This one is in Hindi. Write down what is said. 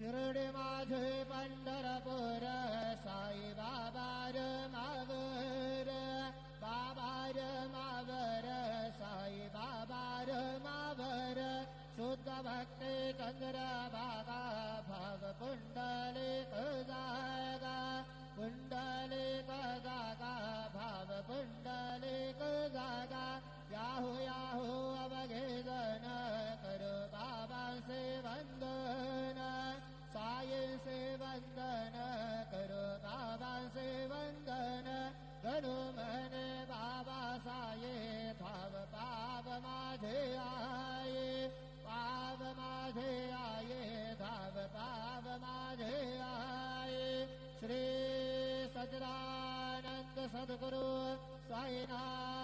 शिर्डी माझे पंढरपूर साई बाबार मावर बाबार मावर साई बाबार मावर शुद्ध भक्ती चंद्र बाबा भाव पुंडलिक जागा पुंडलिक जागा भाव पुंडलिक जागा याहू याहू अवघे जन करो बाबा से वंदन साये से वंदन करो बाबा से वंदन गणु मने बाबा साये भाव पाव माझे आये पाव माझे आये भाव पाव माझे आये श्री सच्चिदानंद सद्गुरु साईनाथ